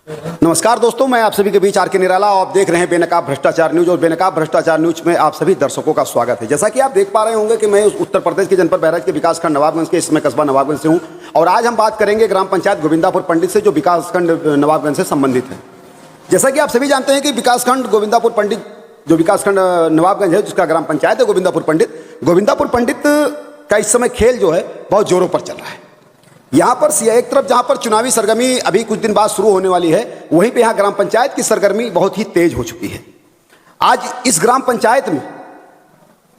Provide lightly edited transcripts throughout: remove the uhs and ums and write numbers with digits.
नमस्कार दोस्तों, मैं आप सभी के बीच आर के निराला। आप देख रहे हैं बेनकाब भ्रष्टाचार न्यूज और बेनकाब भ्रष्टाचार न्यूज में आप सभी दर्शकों का स्वागत है। जैसा कि आप देख पा रहे होंगे कि मैं उत्तर प्रदेश के जनपद बहराइच के विकासखंड नवाबगंज के इसमें कस्बा नवाबगंज से हूं और आज हम बात करेंगे ग्राम पंचायत गोविंदापुर पंडित से, जो विकासखंड नवाबगंज से संबंधित है। जैसा कि आप सभी जानते हैं कि विकासखंड गोविंदापुर पंडित, जो विकासखंड नवाबगंज है, जिसका ग्राम पंचायत है गोविंदापुर पंडित का इस समय खेल जो है बहुत जोरों पर चल रहा है। यहाँ पर एक तरफ जहाँ पर चुनावी सरगर्मी अभी कुछ दिन बाद शुरू होने वाली है, वहीं पे यहाँ ग्राम पंचायत की सरगर्मी बहुत ही तेज हो चुकी है। आज इस ग्राम पंचायत में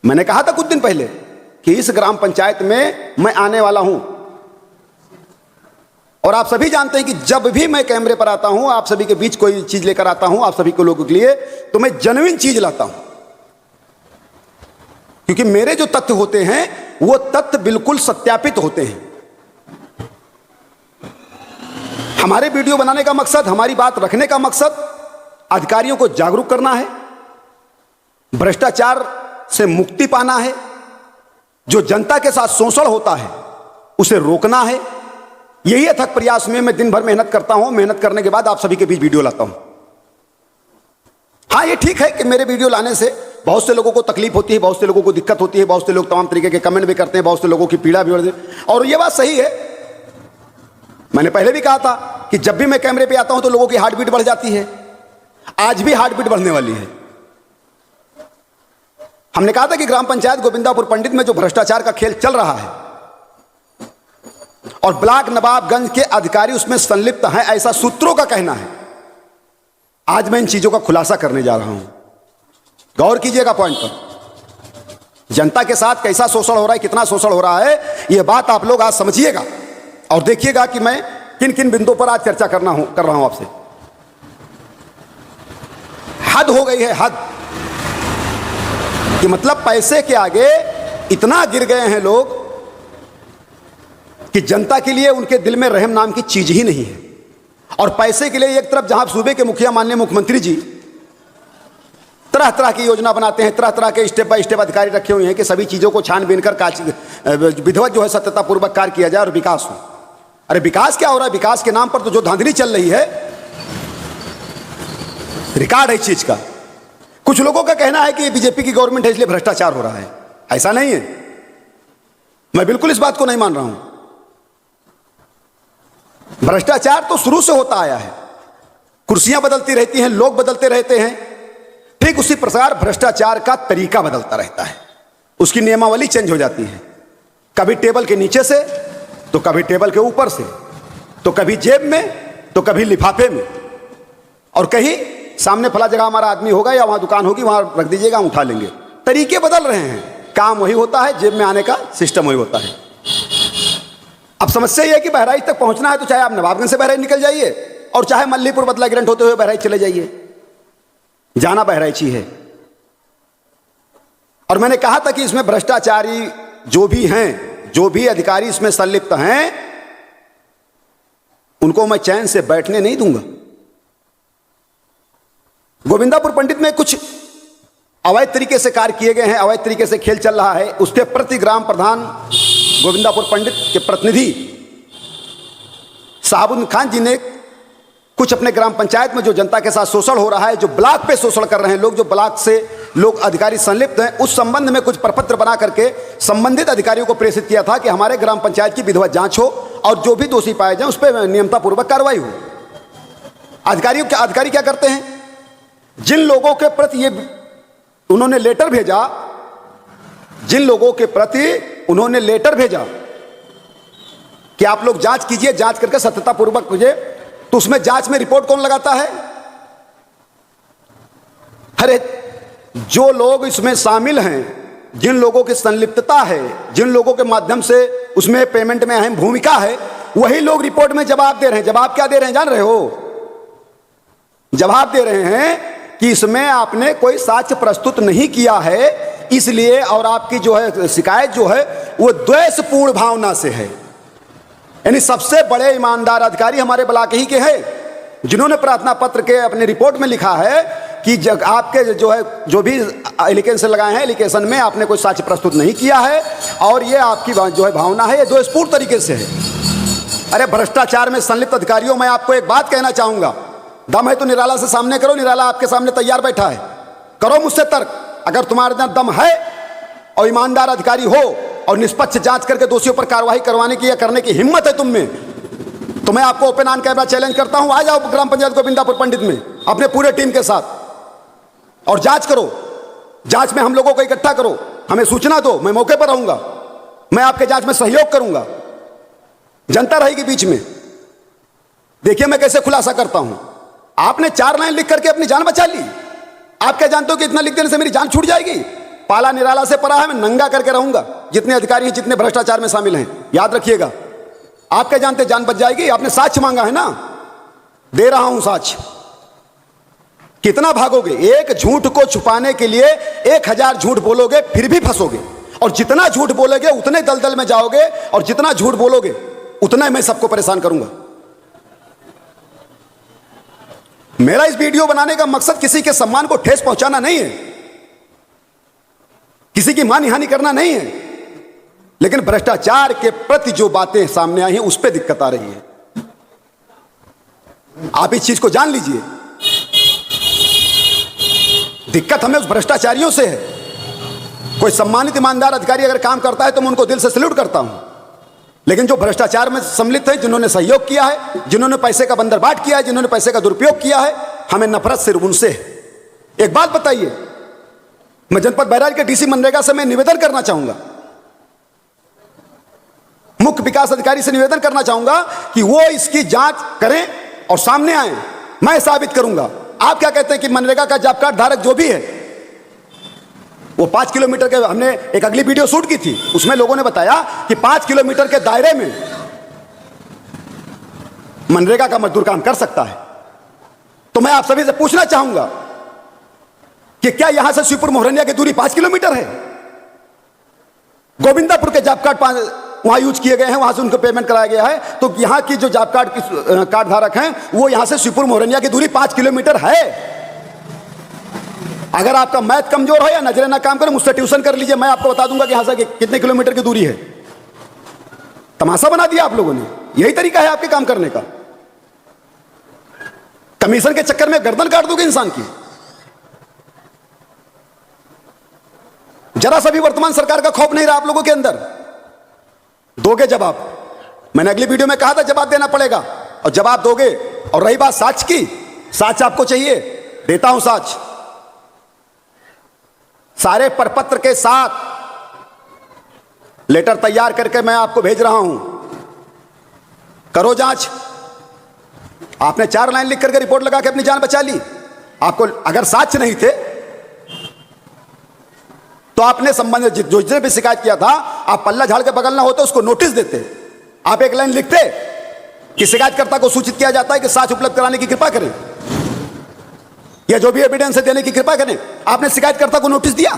मैंने कहा था कुछ दिन पहले कि इस ग्राम पंचायत में मैं आने वाला हूं और आप सभी जानते हैं कि जब भी मैं कैमरे पर आता हूं, आप सभी के बीच कोई चीज लेकर आता हूं, आप सभी को लोगों के लिए, तो मैं जेन्युइन चीज लाता हूं, क्योंकि मेरे जो तथ्य होते हैं वो तथ्य बिल्कुल सत्यापित होते हैं। हमारे वीडियो बनाने का मकसद, हमारी बात रखने का मकसद अधिकारियों को जागरूक करना है, भ्रष्टाचार से मुक्ति पाना है, जो जनता के साथ शोषण होता है उसे रोकना है। यही अथक प्रयास में मैं दिन भर मेहनत करता हूं। मेहनत करने के बाद आप सभी के बीच वीडियो लाता हूं। हाँ, ये ठीक है कि मेरे वीडियो लाने से बहुत से लोगों को तकलीफ होती है, बहुत से लोगों को दिक्कत होती है, बहुत से लोग तमाम तरीके के कमेंट भी करते हैं, बहुत से लोगों की पीड़ा भी बढ़ती है, और ये बात सही है। मैंने पहले भी कहा था कि जब भी मैं कैमरे पे आता हूं तो लोगों की हार्ट बीट बढ़ जाती है। आज भी हार्ट बीट बढ़ने वाली है। हमने कहा था कि ग्राम पंचायत गोविंदापुर पंडित में जो भ्रष्टाचार का खेल चल रहा है और ब्लॉक नवाबगंज के अधिकारी उसमें संलिप्त हैं, ऐसा सूत्रों का कहना है। आज मैं इन चीजों का खुलासा करने जा रहा हूं। गौर कीजिएगा पॉइंट पर। जनता के साथ कैसा शोषण हो रहा है, कितना शोषण हो रहा है, यह बात आप लोग आज समझिएगा और देखिएगा कि मैं किन किन बिंदुओं पर आज चर्चा कर रहा हूं आपसे। हद हो गई है, हद कि मतलब पैसे के आगे इतना गिर गए हैं लोग कि जनता के लिए उनके दिल में रहम नाम की चीज ही नहीं है। और पैसे के लिए एक तरफ जहां सूबे के मुखिया माननीय मुख्यमंत्री जी तरह तरह की योजना बनाते हैं, तरह तरह के स्टेप बाय स्टेप अधिकारी रखे हुए हैं कि सभी चीजों को छानबीन कर विधिवत जो है सत्यतापूर्वक कार्य किया जाए और विकास हो। अरे विकास क्या हो रहा है? विकास के नाम पर तो जो धांधली चल रही है, रिकॉर्ड है इस चीज का। कुछ लोगों का कहना है कि बीजेपी की गवर्नमेंट है इसलिए भ्रष्टाचार हो रहा है। ऐसा नहीं है, मैं बिल्कुल इस बात को नहीं मान रहा हूं। भ्रष्टाचार तो शुरू से होता आया है, कुर्सियां बदलती रहती हैं, लोग बदलते रहते हैं, ठीक उसी प्रकार भ्रष्टाचार का तरीका बदलता रहता है, उसकी नियमावली चेंज हो जाती है। कभी टेबल के नीचे से, तो कभी टेबल के ऊपर से, तो कभी जेब में, तो कभी लिफाफे में, और कहीं सामने फला जगह हमारा आदमी होगा या वहां दुकान होगी, वहां रख दीजिएगा, हम उठा लेंगे। तरीके बदल रहे हैं, काम वही होता है, जेब में आने का सिस्टम वही होता है। अब समस्या यह है कि बहराइच तक पहुंचना है तो चाहे आप नवाबगंज से बहराइच निकल जाइए और चाहे मल्लीपुर बदला गिरंट होते हुए बहराइच चले जाइए, जाना बहराइच ही है। और मैंने कहा था कि इसमें भ्रष्टाचारी जो भी हैं, जो भी अधिकारी इसमें संलिप्त हैं, उनको मैं चैन से बैठने नहीं दूंगा। गोविंदापुर पंडित में कुछ अवैध तरीके से कार्य किए गए हैं, अवैध तरीके से खेल चल रहा है। उसके प्रति ग्राम प्रधान गोविंदापुर पंडित के प्रतिनिधि साहबुद्दीन खान जी ने कुछ अपने ग्राम पंचायत में जो जनता के साथ शोषण हो रहा है, जो ब्लॉक पे शोषण कर रहे हैं लोग, जो ब्लॉक से लोग अधिकारी संलिप्त हैं, उस संबंध में कुछ प्रपत्र बना करके संबंधित अधिकारियों को प्रेषित किया था कि हमारे ग्राम पंचायत की विधिवत जांच हो और जो भी दोषी पाए जाए उस पर नियमतापूर्वक कार्रवाई हो। अधिकारी क्या करते हैं? जिन लोगों के प्रति ये उन्होंने लेटर भेजा, जिन लोगों के प्रति उन्होंने लेटर भेजा कि आप लोग जांच कीजिए, जांच करके सत्यतापूर्वक मुझे, तो उसमें जांच में रिपोर्ट कौन लगाता है? अरे जो लोग इसमें शामिल हैं, जिन लोगों की संलिप्तता है, जिन लोगों के माध्यम से उसमें पेमेंट में अहम भूमिका है, वही लोग रिपोर्ट में जवाब दे रहे हैं। जवाब क्या दे रहे हैं जान रहे हो? जवाब दे रहे हैं कि इसमें आपने कोई साक्ष्य प्रस्तुत नहीं किया है, इसलिए, और आपकी जो है शिकायत जो है वो द्वेषपूर्ण भावना से है। यानी सबसे बड़े ईमानदार अधिकारी हमारे ब्लॉक ही के हैं, जिन्होंने प्रार्थना पत्र के अपने रिपोर्ट में लिखा है कि आपके जो है, जो भी एलिगेशन लगाए हैं, एलिगेशन में आपने कोई साक्ष्य प्रस्तुत नहीं किया है और ये आपकी जो है भावना है, ये द्वेषपूर्ण तरीके से है। अरे भ्रष्टाचार में संलिप्त अधिकारियों, मैं आपको एक बात कहना चाहूंगा, दम है तो निराला से सामने करो, निराला आपके सामने तैयार बैठा है, करो मुझसे तर्क। अगर तुम्हारे अंदर दम है और ईमानदार अधिकारी हो और निष्पक्ष जांच करके दोषियों पर कार्रवाई करवाने की या करने की हिम्मत है तुम में, तो मैं आपको ओपन ऑन कैमरा चैलेंज करता हूं, आ जाओ ग्राम पंचायत गोविंदापुर पंडित में अपने पूरे टीम के साथ और जांच करो। जांच में हम लोगों को इकट्ठा करो, हमें सूचना दो, मैं मौके पर रहूंगा, मैं आपके जांच में सहयोग करूंगा, जनता रहेगी बीच में। देखिए मैं कैसे खुलासा करता हूं। आपने 4 लाइन लिख करके अपनी जान बचा ली। आप क्या जानते हो कि इतना लिख देने से मेरी जान छूट जाएगी? पाला निराला से परा है, मैं नंगा करके रहूंगा जितने अधिकारी हैं, जितने भ्रष्टाचार में शामिल हैं, याद रखिएगा। आप क्या जानते जान बच जाएगी? आपने साक्ष्य मांगा है ना, दे रहा हूं साक्ष्य। कितना भागोगे? एक झूठ को छुपाने के लिए 1000 झूठ बोलोगे फिर भी फंसोगे, और जितना झूठ बोलोगे उतने दलदल में जाओगे, और जितना झूठ बोलोगे उतना मैं सबको परेशान करूंगा। मेरा इस वीडियो बनाने का मकसद किसी के सम्मान को ठेस पहुंचाना नहीं है, किसी की मानहानि करना नहीं है, लेकिन भ्रष्टाचार के प्रति जो बातें सामने आई हैं उस पर दिक्कत आ रही है। आप इस चीज को जान लीजिए। दिक्कत हमें उस भ्रष्टाचारियों से है। कोई सम्मानित ईमानदार अधिकारी अगर काम करता है तो मैं उनको दिल से सैल्यूट करता हूं, लेकिन जो भ्रष्टाचार में सम्मिलित है, जिन्होंने सहयोग किया है, जिन्होंने पैसे का बंदरबाट किया है, जिन्होंने पैसे का दुरुपयोग किया है, हमें नफरत सिर्फ उनसे है। एक बात बताइए, मैं जनपद बहराइच के डीसी मनरेगा से मैं निवेदन करना चाहूंगा, मुख्य विकास अधिकारी से निवेदन करना चाहूंगा कि वो इसकी जांच करें और सामने आए। मैं साबित करूंगा। आप क्या कहते हैं कि मनरेगा का जॉब कार्ड धारक जो भी है, वो 5 किलोमीटर के, हमने एक अगली वीडियो शूट की थी, उसमें लोगों ने बताया कि 5 किलोमीटर के दायरे में मनरेगा का मजदूर काम कर सकता है। तो मैं आप सभी से पूछना चाहूंगा कि क्या यहां से शिवपुर मोहरनिया की दूरी 5 किलोमीटर है? गोविंदापुर के जॉब कार्ड वहां यूज किए गए हैं, वहां से उनको पेमेंट कराया गया है, तो यहां की जो जॉब कार्ड धारक हैं वो यहां से शिवपुर मोहरनिया की दूरी 5 किलोमीटर है। अगर आपका मैथ कमजोर है या नजरें ना काम करें, मुझसे ट्यूशन कर लीजिए, मैं आपको बता दूंगा कि यहां से कितने किलोमीटर की दूरी है। तमाशा बना दिया आप लोगों ने। यही तरीका है आपके काम करने का। कमीशन के चक्कर में गर्दन काट दोगे इंसान की। जरा सा भी वर्तमान सरकार का खौफ नहीं रहा आप लोगों के अंदर। दोगे जवाब। मैंने अगली वीडियो में कहा था जवाब देना पड़ेगा, और जवाब दोगे। और रही बात साक्ष्य की, साक्ष्य आपको चाहिए, देता हूं साक्ष्य, सारे प्रपत्र के साथ लेटर तैयार करके मैं आपको भेज रहा हूं। करो जांच। आपने 4 लाइन लिख करके रिपोर्ट लगा के अपनी जान बचा ली। आपको अगर साक्ष्य नहीं थे तो आपने संबंधित जो जिसने भी शिकायत किया था, आप पल्ला झाड़ के बगल ना होते, उसको नोटिस देते। आप 1 लाइन लिखते कि शिकायतकर्ता को सूचित किया जाता है कि साक्ष्य उपलब्ध कराने की कृपा करें, या जो भी एविडेंस है देने की कृपा करें। आपने शिकायतकर्ता को नोटिस दिया?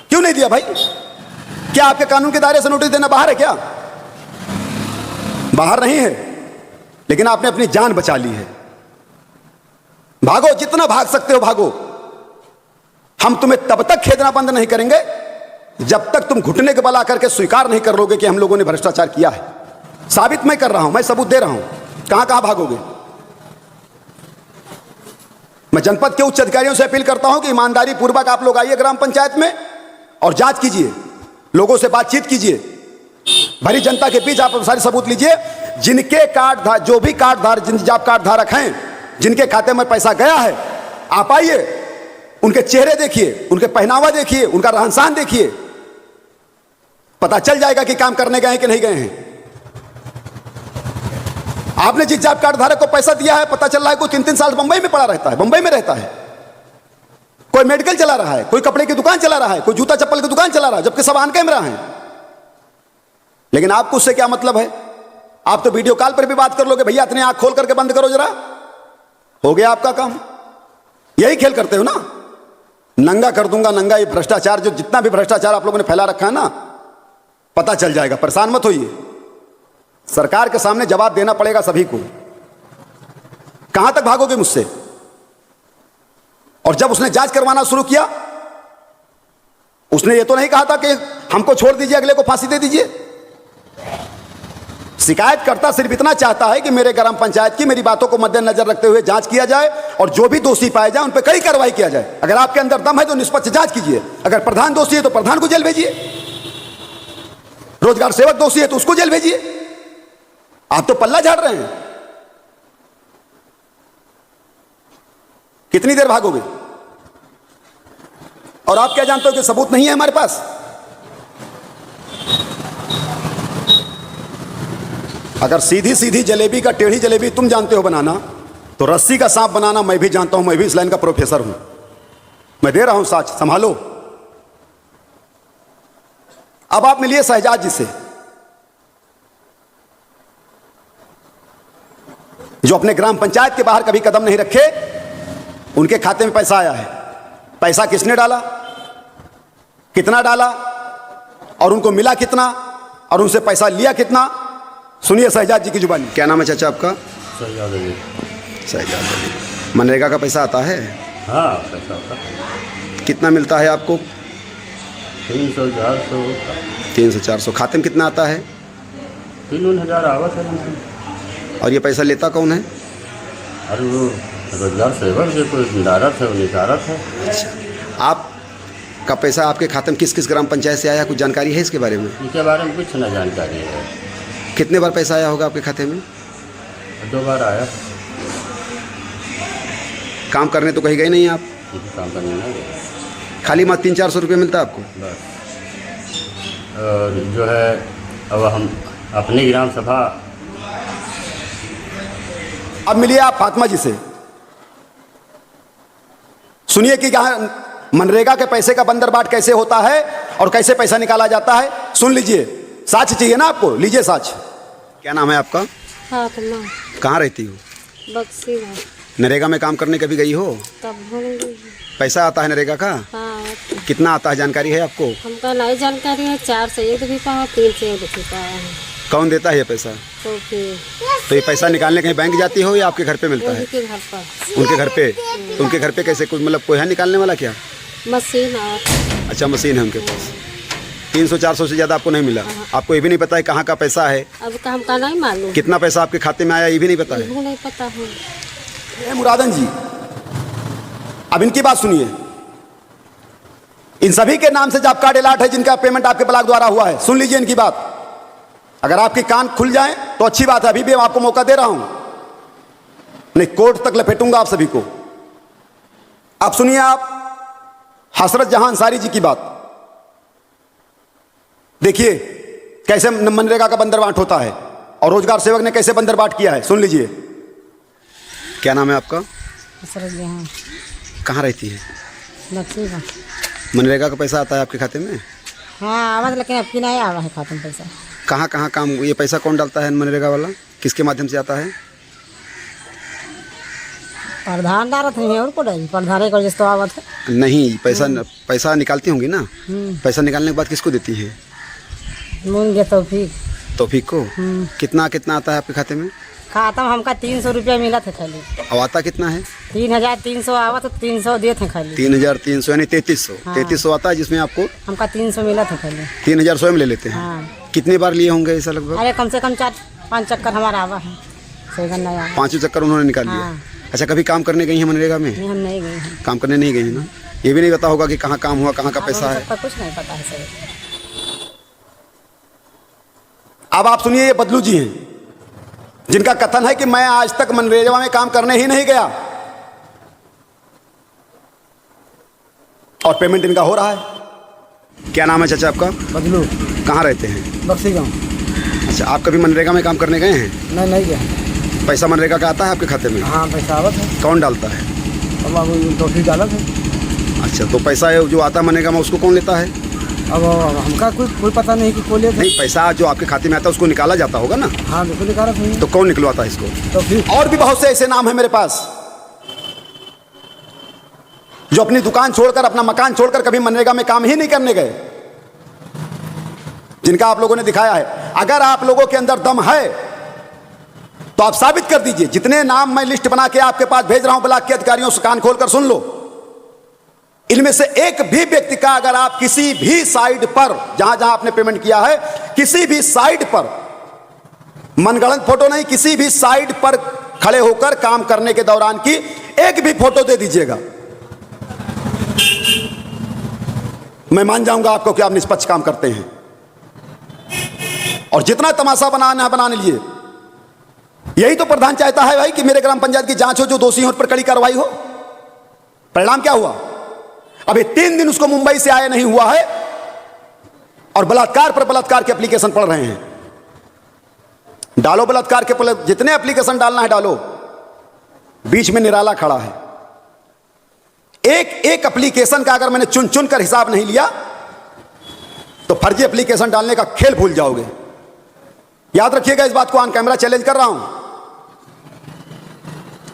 क्यों नहीं दिया भाई? क्या आपके कानून के दायरे से नोटिस देना बाहर है क्या? बाहर नहीं है, लेकिन आपने अपनी जान बचा ली है। भागो, जितना भाग सकते हो भागो। हम तुम्हें तब तक खेदना बंद नहीं करेंगे जब तक तुम घुटने के बल आकर के स्वीकार नहीं कर लोगे कि हम लोगों ने भ्रष्टाचार किया है। साबित मैं कर रहा हूं, मैं सबूत दे रहा हूं। कहां कहां भागोगे? मैं जनपद के उच्च अधिकारियों से अपील करता हूं कि ईमानदारी पूर्वक आप लोग आइए ग्राम पंचायत में और जांच कीजिए, लोगों से बातचीत कीजिए, भरी जनता के बीच आप सारे सबूत लीजिए। जिनके कार्ड, जो भी जॉब कार्ड धारक हैं, जिनके खाते में पैसा गया है, आप आइए, उनके चेहरे देखिए, उनके पहनावा देखिए, उनका रहन सहन देखिए, पता चल जाएगा कि काम करने गए हैं कि नहीं गए हैं। आपने जिस जॉब कार्ड धारक को पैसा दिया है, पता चल रहा है कोई 3-3 साल बंबई में पड़ा रहता है, बंबई में रहता है, कोई मेडिकल चला रहा है, कोई कपड़े की दुकान चला रहा है, कोई जूता चप्पल की दुकान चला रहा है, जबकि सब ऑन कैमरा है। लेकिन आपको उससे क्या मतलब है? आप तो वीडियो कॉल पर भी बात कर लोगे। भैया इतने आंख खोल करके बंद करो जरा, हो गया आपका काम। यही खेल करते हो ना, नंगा कर दूंगा नंगा। ये भ्रष्टाचार, जो जितना भी भ्रष्टाचार आप लोगों ने फैला रखा है ना, पता चल जाएगा, परेशान मत होइए। सरकार के सामने जवाब देना पड़ेगा सभी को। कहां तक भागोगे मुझसे? और जब उसने जांच करवाना शुरू किया, उसने ये तो नहीं कहा था कि हमको छोड़ दीजिए, अगले को फांसी दे दीजिए। शिकायतकर्ता सिर्फ इतना चाहता है कि मेरे ग्राम पंचायत की मेरी बातों को मद्देनजर रखते हुए जांच किया जाए और जो भी दोषी पाए जाए उन पर कड़ी कार्रवाई किया जाए। अगर आपके अंदर दम है तो निष्पक्ष जांच कीजिए। अगर प्रधान दोषी है तो प्रधान को जेल भेजिए, रोजगार सेवक दोषी है तो उसको जेल भेजिए। आप तो पल्ला झाड़ रहे हैं। कितनी देर भागोगे? और आप क्या जानते हो कि सबूत नहीं है हमारे पास? अगर सीधी सीधी जलेबी का टेढ़ी जलेबी तुम जानते हो बनाना, तो रस्सी का सांप बनाना मैं भी जानता हूं। मैं भी इस लाइन का प्रोफेसर हूं। मैं दे रहा हूं साक्ष्य, संभालो। अब आप मिलिए शहजाद जी से, जो अपने ग्राम पंचायत के बाहर कभी कदम नहीं रखे। उनके खाते में पैसा आया है। पैसा किसने डाला, कितना डाला और उनको मिला कितना और उनसे पैसा लिया कितना, सुनिए शहजाद जी की जुबानी। क्या नाम है चाचा आपका? शहजाद अली। शहजाद अली। मनरेगा का पैसा आता है? हाँ, पैसा आता है। कितना मिलता है आपको? 300 400 300 400। खाते में कितना आता है? 3,000 आवत है। और ये पैसा लेता कौन है? अरे वो रोजगार सेवक जो कोई निदारत है, वो निदारत है। अच्छा, आपका पैसा आपके खाते में किस किस ग्राम पंचायत से आया, कुछ जानकारी है इसके बारे में? इनके बारे में कुछ ना जानकारी है। कितने बार पैसा आया होगा आपके खाते में? 2 बार आया। काम करने तो कहीं गए नहीं आप? काम करने नहीं गया, खाली मात्र 300-400 रुपये मिलता है आपको? बस। और जो है अब हम अपनी ग्राम सभा। अब मिलिए आप फातिमा जी से, सुनिए कि कहाँ मनरेगा के पैसे का बंदरबाट कैसे होता है और कैसे पैसा निकाला जाता है। सुन लीजिए, साक्ष्य चाहिए ना आपको? लीजिए साक्ष्य। क्या नाम है आपका? फातिमा। कहाँ रहती हो? बक्सी में। नरेगा में काम करने कभी गई हो? तब भूल। पैसा आता है नरेगा का? हाँ, कितना आता है, जानकारी है आपको? हमको नहीं जानकारी है। 4 से 1 भी पाया, 3 से 1 भी पाया है। कौन देता है ये पैसा? तो फिर तो ये पैसा निकालने कहीं बैंक जाती हो या आपके घर पे मिलता है? उनके घर पर। उनके घर पे? तो उनके घर पे कैसे, कुछ मतलब कोई है निकालने वाला क्या? मशीन और। अच्छा, मशीन है उनके पास। 300-400 से ज़्यादा आपको नहीं मिला? आपको ये भी नहीं पता है कहाँ का पैसा है? अब का हमका नहीं मालूम। कितना पैसा आपके खाते में आया ये भी नहीं पता है? वो नहीं पता है। ए मुरादन जी, अब इनकी बात सुनिए। इन सभी के नाम से जॉब कार्ड अलॉट है जिनका पेमेंट आपके ब्लॉक द्वारा हुआ है। सुन लीजिए इनकी बात। अगर आपके कान खुल जाएं तो अच्छी बात है, अभी भी मैं आपको मौका दे रहा हूं, नहीं कोर्ट तक लपेटूंगा आप सभी को। आप सुनिए, आप हसरत जहां अंसारी जी की बात देखिए, कैसे मनरेगा का बंदरबाट होता है और रोजगार सेवक ने कैसे बंदरबाट किया है। सुन लीजिए। क्या नाम है आपका? हसरत जहां। कहाँ रहती है? बक्सी में। मनरेगा का पैसा आता है आपके खाते में? हाँ आवाज, लेकिन अब की नहीं आवा है खाते में पैसा। कहाँ कहाँ काम, ये पैसा कौन डालता है मनरेगा वाला? किसके माध्यम से आता है? प्रधान डालत है और को डाली प्रधान को जिस तो आवत है। नहीं, पैसा निकालती होंगी ना? पैसा निकालने के बाद किसको देती है? मुंगे तौफीक को। कितना कितना आता है आपके खाते में? खाता में हमका 300 रुपया मिला था खाली। अब आता कितना है? 3,300 आवा तो 300 दिए थे खाली। 3,300 यानी 3300। हाँ। 3300 आता है, जिसमें आपको हमका 300 मिला था खाली। 3,000 स्वयं ले लेते हैं। हाँ। कितनी बार लिए होंगे ऐसा लगभग? अरे कम से कम 4-5 चक्कर हमारा आवा है। सही करना यार। 5 चक्कर उन्होंने निकाल लिया। हाँ। अच्छा, कभी काम करने गई हैं मनरेगा में? नहीं, हम नहीं गए हैं। काम करने नहीं गई हैं ना? ये भी नहीं पता होगा कि कहाँ काम हुआ, कहाँ का पैसा है? सबका कुछ नहीं पता है सर। अब आप सुनिए, ये बदलू जी हैं जिनका कथन है कि मैं आज तक मनरेगा में काम करने ही नहीं गया और पेमेंट इनका हो रहा है। क्या नाम है चाचा आपका? बदलू। कहाँ रहते हैं? बक्सी गाँव। अच्छा, आप कभी मनरेगा में काम करने गए हैं? नहीं गया। पैसा मनरेगा का आता है आपके खाते में? हाँ, पैसा आवत है। कौन डालता है? अब तौफीक डालत है। अच्छा, तो पैसा जो आता है मनरेगा में उसको कौन लेता है? अब हमका कोई पता नहीं कि कोई ले। नहीं, पैसा जो आपके खाते में आता है उसको निकाला जाता होगा ना? हाँ, बिल्कुल निकालत है। तो कौन निकलवाता है इसको? तौफीक। और भी बहुत से ऐसे नाम है मेरे पास जो अपनी दुकान छोड़कर, अपना मकान छोड़कर कभी मनरेगा में काम ही नहीं करने गए, जिनका आप लोगों ने दिखाया है। अगर आप लोगों के अंदर दम है तो आप साबित कर दीजिए। जितने नाम मैं लिस्ट बना के आपके पास भेज रहा हूं ब्लॉक के अधिकारियों से, कान खोलकर सुन लो। इनमें से एक भी व्यक्ति का अगर आप किसी भी साइड पर, जहां जहां आपने पेमेंट किया है, किसी भी साइड पर मनगढ़ंत फोटो नहीं, किसी भी साइड पर खड़े होकर काम करने के दौरान की एक भी फोटो दे दीजिएगा, मैं मान जाऊंगा आपको कि आप निष्पक्ष काम करते हैं। और जितना तमाशा बनाना है बना लीजिए। यही तो प्रधान चाहता है भाई कि मेरे ग्राम पंचायत की जांच हो, जो दोषी हो उन पर कड़ी कार्रवाई हो। परिणाम क्या हुआ? अभी 3 दिन उसको मुंबई से आया नहीं हुआ है और बलात्कार पर बलात्कार के एप्लीकेशन पढ़ रहे हैं। डालो बलात्कार के, जितने एप्लीकेशन डालना है डालो। बीच में निराला खड़ा है। एक एक एप्लीकेशन का अगर मैंने चुन चुन कर हिसाब नहीं लिया तो फर्जी एप्लीकेशन डालने का खेल भूल जाओगे। याद रखिएगा इस बात को, ऑन कैमरा चैलेंज कर रहा हूं।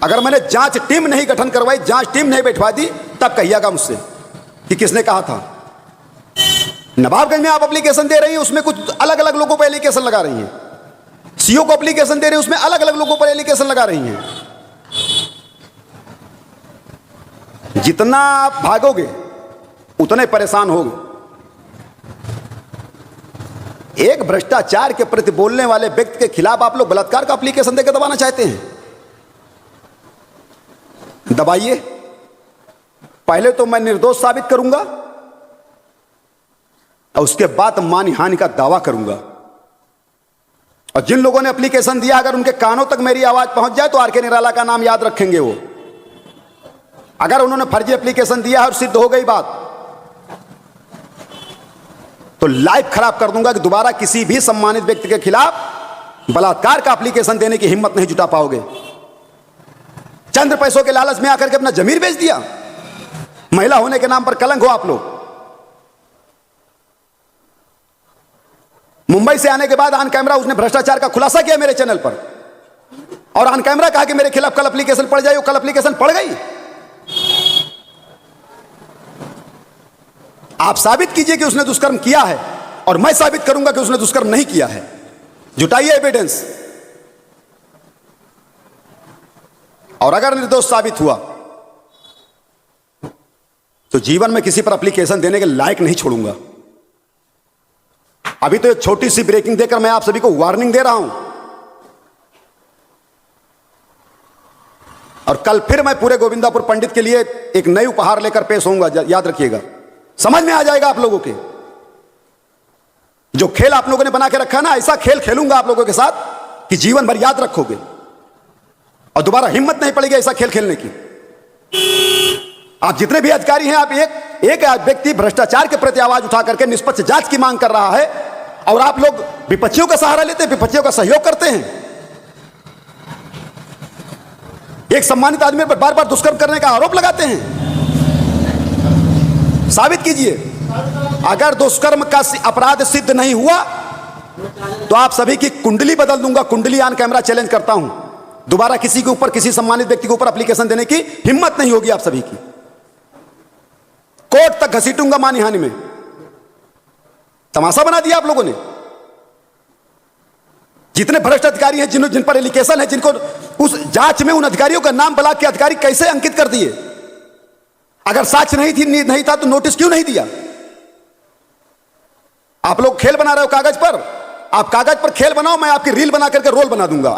अगर मैंने जांच टीम नहीं गठन करवाई, जांच टीम नहीं बैठवा दी, तब कहिएगा मुझसे कि किसने कहा था। नवाबगंज में आप एप्लीकेशन दे रही हैं, उसमें कुछ अलग अलग लोगों पर एप्लीकेशन लगा रही हैं। सीओ को एप्लीकेशन दे रहे हैं, उसमें अलग अलग लोगों पर एप्लीकेशन लगा रही हैं। जितना आप भागोगे उतने परेशान होगे। एक भ्रष्टाचार के प्रति बोलने वाले व्यक्ति के खिलाफ आप लोग बलात्कार का एप्लीकेशन देकर दबाना चाहते हैं। दबाइए, पहले तो मैं निर्दोष साबित करूंगा और उसके बाद मानहानि का दावा करूंगा। और जिन लोगों ने एप्लीकेशन दिया, अगर उनके कानों तक मेरी आवाज पहुंच जाए तो आर.के. निराला का नाम याद रखेंगे वो। अगर उन्होंने फर्जी एप्लीकेशन दिया है और सिद्ध हो गई बात, तो लाइफ खराब कर दूंगा कि दोबारा किसी भी सम्मानित व्यक्ति के खिलाफ बलात्कार का एप्लीकेशन देने की हिम्मत नहीं जुटा पाओगे। चंद पैसों के लालच में आकर के अपना जमीर बेच दिया। महिला होने के नाम पर कलंक हो आप लोग। मुंबई से आने के बाद ऑन कैमरा उसने भ्रष्टाचार का खुलासा किया मेरे चैनल पर, और ऑन कैमरा कहा कि मेरे खिलाफ कल एप्लीकेशन पड़ जाए। कल एप्लीकेशन पड़ गई। आप साबित कीजिए कि उसने दुष्कर्म किया है और मैं साबित करूंगा कि उसने दुष्कर्म नहीं किया है। जुटाइए एविडेंस। और अगर निर्दोष साबित हुआ तो जीवन में किसी पर एप्लीकेशन देने के लायक नहीं छोड़ूंगा। अभी तो एक छोटी सी ब्रेकिंग देकर मैं आप सभी को वार्निंग दे रहा हूं, और कल फिर मैं पूरे गोविंदापुर पंडित के लिए एक नई उपहार लेकर पेश होऊंगा। याद रखिएगा, समझ में आ जाएगा आप लोगों के। जो खेल आप लोगों ने बना के रखा ना, ऐसा खेल खेलूंगा आप लोगों के साथ कि जीवन भर याद रखोगे और दोबारा हिम्मत नहीं पड़ेगी ऐसा खेल खेलने की। आप जितने भी अधिकारी हैं, आप एक व्यक्ति भ्रष्टाचार के प्रति आवाज उठा करके निष्पक्ष जांच की मांग कर रहा है और आप लोग विपक्षियों का सहारा लेते हैं, विपक्षियों का सहयोग करते हैं। एक सम्मानित आदमी पर बार बार दुष्कर्म करने का आरोप लगाते हैं। साबित कीजिए। अगर दुष्कर्म का अपराध सिद्ध नहीं हुआ तो आप सभी की कुंडली बदल दूंगा। कुंडली ऑन कैमरा चैलेंज करता हूं। दोबारा किसी के ऊपर, किसी सम्मानित व्यक्ति के ऊपर एप्लीकेशन देने की हिम्मत नहीं होगी आप सभी की। कोर्ट तक घसीटूंगा मानहानि में। तमाशा बना दिया आप लोगों ने। जितने भ्रष्ट अधिकारी हैं, जिन पर एप्लीकेशन है, जिनको उस जांच में उन अधिकारियों का नाम ब्लॉक के अधिकारी कैसे अंकित कर दिए? अगर साक्ष्य नहीं था तो नोटिस क्यों नहीं दिया? आप लोग खेल बना रहे हो कागज पर। आप कागज पर खेल बनाओ, मैं आपकी रील बना करके रोल बना दूंगा।